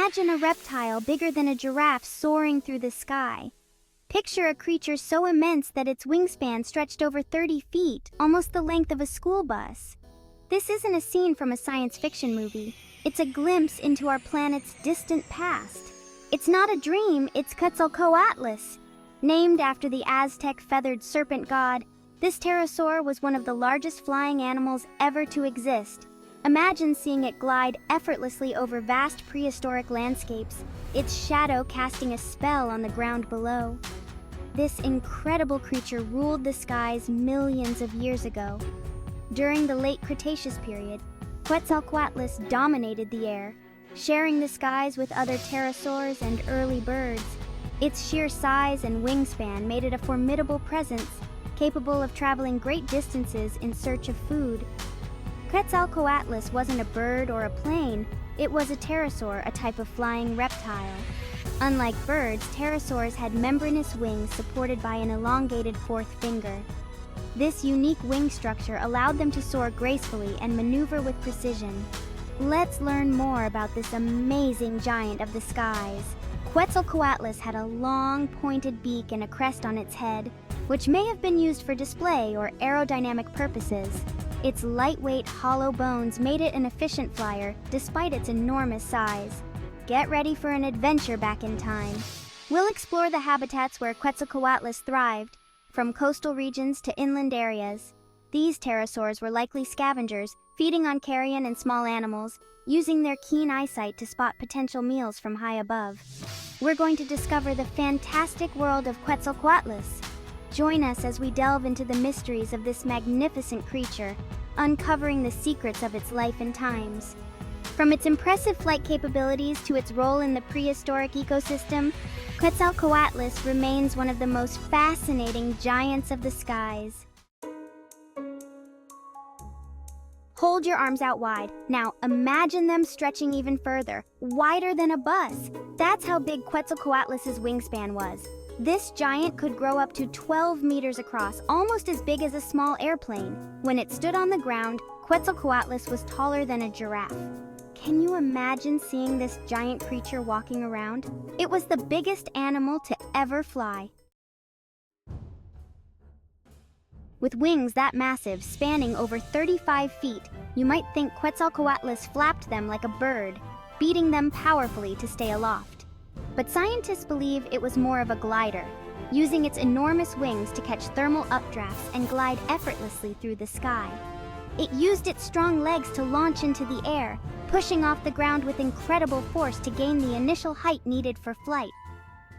Imagine a reptile bigger than a giraffe soaring through the sky. Picture a creature so immense that its wingspan stretched over 30 feet, almost the length of a school bus. This isn't a scene from a science fiction movie. It's a glimpse into our planet's distant past. It's not a dream, it's Quetzalcoatlus. Named after the Aztec feathered serpent god, this pterosaur was one of the largest flying animals ever to exist. Imagine seeing it glide effortlessly over vast prehistoric landscapes, its shadow casting a spell on the ground below. This incredible creature ruled the skies millions of years ago. During the Late Cretaceous period, Quetzalcoatlus dominated the air, sharing the skies with other pterosaurs and early birds. Its sheer size and wingspan made it a formidable presence, capable of traveling great distances in search of food. Quetzalcoatlus wasn't a bird or a plane, it was a pterosaur, a type of flying reptile. Unlike birds, pterosaurs had membranous wings supported by an elongated fourth finger. This unique wing structure allowed them to soar gracefully and maneuver with precision. Let's learn more about this amazing giant of the skies. Quetzalcoatlus had a long, pointed beak and a crest on its head, which may have been used for display or aerodynamic purposes. Its lightweight, hollow bones made it an efficient flyer, despite its enormous size. Get ready for an adventure back in time. We'll explore the habitats where Quetzalcoatlus thrived, from coastal regions to inland areas. These pterosaurs were likely scavengers, feeding on carrion and small animals, using their keen eyesight to spot potential meals from high above. We're going to discover the fantastic world of Quetzalcoatlus. Join us as we delve into the mysteries of this magnificent creature, uncovering the secrets of its life and times. From its impressive flight capabilities to its role in the prehistoric ecosystem, Quetzalcoatlus remains one of the most fascinating giants of the skies. Hold your arms out wide. Now imagine them stretching even further, wider than a bus. That's how big Quetzalcoatlus's wingspan was. This giant could grow up to 12 meters across, almost as big as a small airplane. When it stood on the ground, Quetzalcoatlus was taller than a giraffe. Can you imagine seeing this giant creature walking around? It was the biggest animal to ever fly. With wings that massive, spanning over 35 feet, you might think Quetzalcoatlus flapped them like a bird, beating them powerfully to stay aloft. But scientists believe it was more of a glider, using its enormous wings to catch thermal updrafts and glide effortlessly through the sky. It used its strong legs to launch into the air, pushing off the ground with incredible force to gain the initial height needed for flight.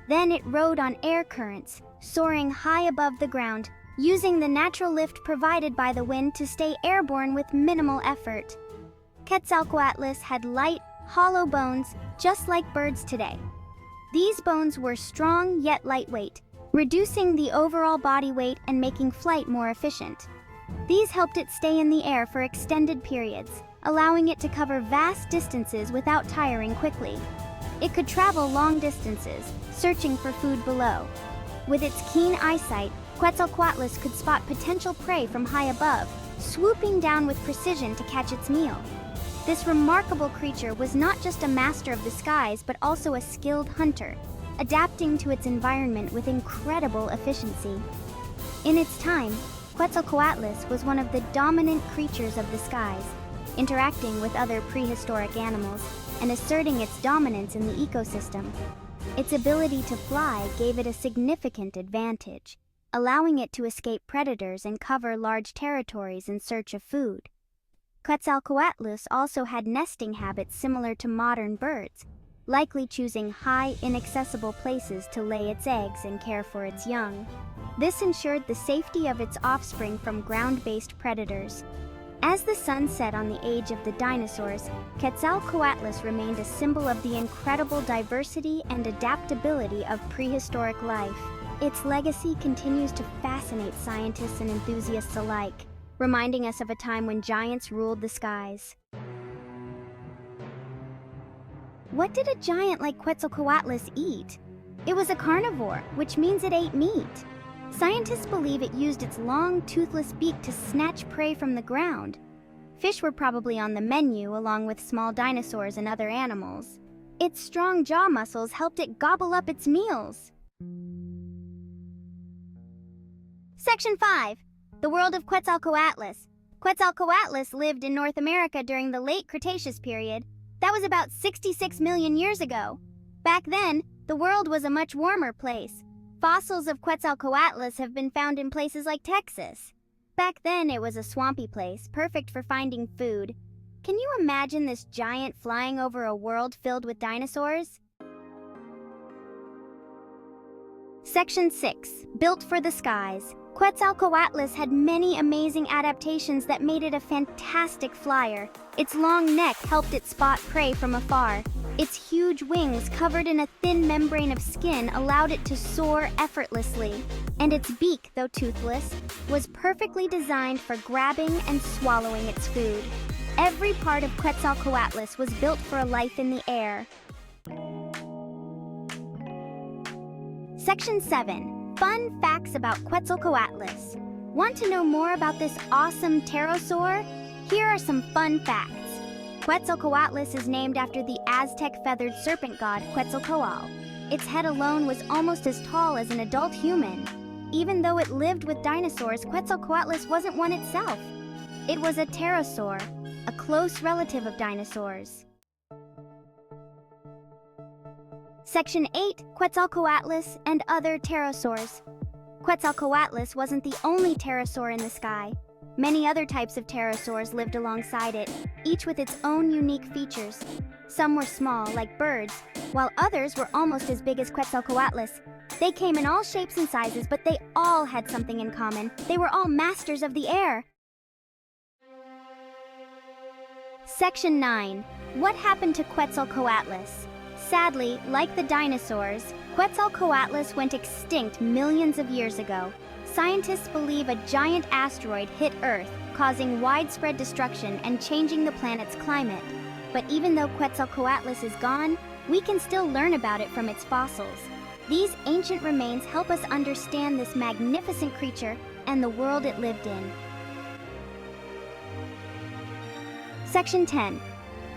Then it rode on air currents, soaring high above the ground, using the natural lift provided by the wind to stay airborne with minimal effort. Quetzalcoatlus had light, hollow bones, just like birds today. These bones were strong yet lightweight, reducing the overall body weight and making flight more efficient. These helped it stay in the air for extended periods, allowing it to cover vast distances without tiring quickly. It could travel long distances, searching for food below. With its keen eyesight, Quetzalcoatlus could spot potential prey from high above, swooping down with precision to catch its meal. This remarkable creature was not just a master of the skies, but also a skilled hunter, adapting to its environment with incredible efficiency. In its time, Quetzalcoatlus was one of the dominant creatures of the skies, interacting with other prehistoric animals and asserting its dominance in the ecosystem. Its ability to fly gave it a significant advantage, allowing it to escape predators and cover large territories in search of food. Quetzalcoatlus also had nesting habits similar to modern birds, likely choosing high, inaccessible places to lay its eggs and care for its young. This ensured the safety of its offspring from ground-based predators. As the sun set on the age of the dinosaurs, Quetzalcoatlus remained a symbol of the incredible diversity and adaptability of prehistoric life. Its legacy continues to fascinate scientists and enthusiasts alike, reminding us of a time when giants ruled the skies. What did a giant like Quetzalcoatlus eat? It was a carnivore, which means it ate meat. Scientists believe it used its long, toothless beak to snatch prey from the ground. Fish were probably on the menu along with small dinosaurs and other animals. Its strong jaw muscles helped it gobble up its meals. Section 5. The World of Quetzalcoatlus. Quetzalcoatlus lived in North America during the Late Cretaceous period. That was about 66 million years ago. Back then, the world was a much warmer place. Fossils of Quetzalcoatlus have been found in places like Texas. Back then, it was a swampy place, perfect for finding food. Can you imagine this giant flying over a world filled with dinosaurs? Section 6. Built for the skies. Quetzalcoatlus had many amazing adaptations that made it a fantastic flyer. Its long neck helped it spot prey from afar. Its huge wings, covered in a thin membrane of skin, allowed it to soar effortlessly. And its beak, though toothless, was perfectly designed for grabbing and swallowing its food. Every part of Quetzalcoatlus was built for a life in the air. Section 7. Fun facts about Quetzalcoatlus. Want to know more about this awesome pterosaur? Here are some fun facts. Quetzalcoatlus is named after the Aztec feathered serpent god Quetzalcoatl. Its head alone was almost as tall as an adult human. Even though it lived with dinosaurs, Quetzalcoatlus wasn't one itself. It was a pterosaur, a close relative of dinosaurs. Section 8. Quetzalcoatlus and other pterosaurs. Quetzalcoatlus wasn't the only pterosaur in the sky. Many other types of pterosaurs lived alongside it, each with its own unique features. Some were small, like birds, while others were almost as big as Quetzalcoatlus. They came in all shapes and sizes, but they all had something in common. They were all masters of the air. Section 9. What happened to Quetzalcoatlus? Sadly, like the dinosaurs, Quetzalcoatlus went extinct millions of years ago. Scientists believe a giant asteroid hit Earth, causing widespread destruction and changing the planet's climate. But even though Quetzalcoatlus is gone, we can still learn about it from its fossils. These ancient remains help us understand this magnificent creature and the world it lived in. Section 10.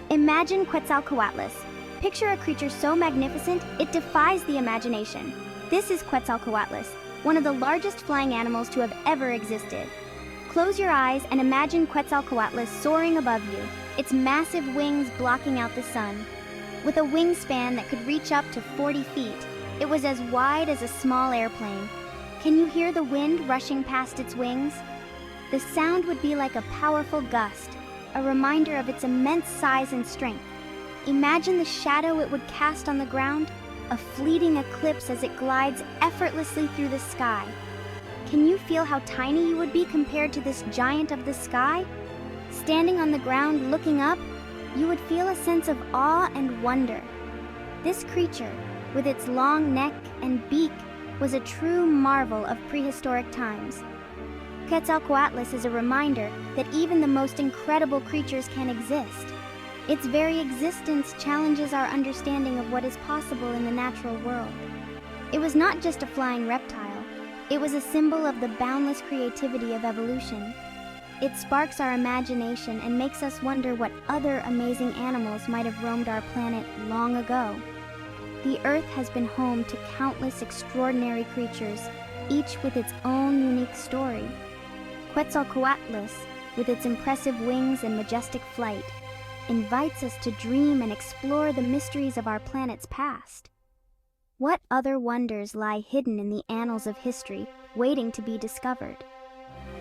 Imagine Quetzalcoatlus. Picture a creature so magnificent, it defies the imagination. This is Quetzalcoatlus, one of the largest flying animals to have ever existed. Close your eyes and imagine Quetzalcoatlus soaring above you, its massive wings blocking out the sun. With a wingspan that could reach up to 40 feet, it was as wide as a small airplane. Can you hear the wind rushing past its wings? The sound would be like a powerful gust, a reminder of its immense size and strength. Imagine the shadow it would cast on the ground, a fleeting eclipse as it glides effortlessly through the sky. Can you feel how tiny you would be compared to this giant of the sky? Standing on the ground looking up, you would feel a sense of awe and wonder. This creature, with its long neck and beak, was a true marvel of prehistoric times. Quetzalcoatlus is a reminder that even the most incredible creatures can exist. Its very existence challenges our understanding of what is possible in the natural world. It was not just a flying reptile, it was a symbol of the boundless creativity of evolution. It sparks our imagination and makes us wonder what other amazing animals might have roamed our planet long ago. The Earth has been home to countless extraordinary creatures, each with its own unique story. Quetzalcoatlus, with its impressive wings and majestic flight, invites us to dream and explore the mysteries of our planet's past. What other wonders lie hidden in the annals of history, waiting to be discovered?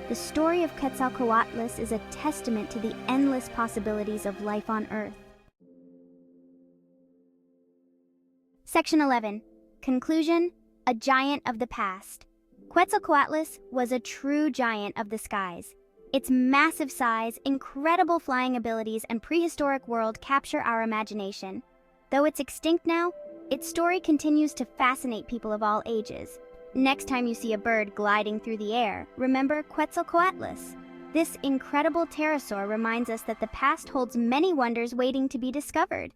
The story of Quetzalcoatlus is a testament to the endless possibilities of life on Earth. Section 11. Conclusion: a giant of the past. Quetzalcoatlus was a true giant of the skies. Its massive size, incredible flying abilities, and prehistoric world capture our imagination. Though it's extinct now, its story continues to fascinate people of all ages. Next time you see a bird gliding through the air, remember Quetzalcoatlus. This incredible pterosaur reminds us that the past holds many wonders waiting to be discovered.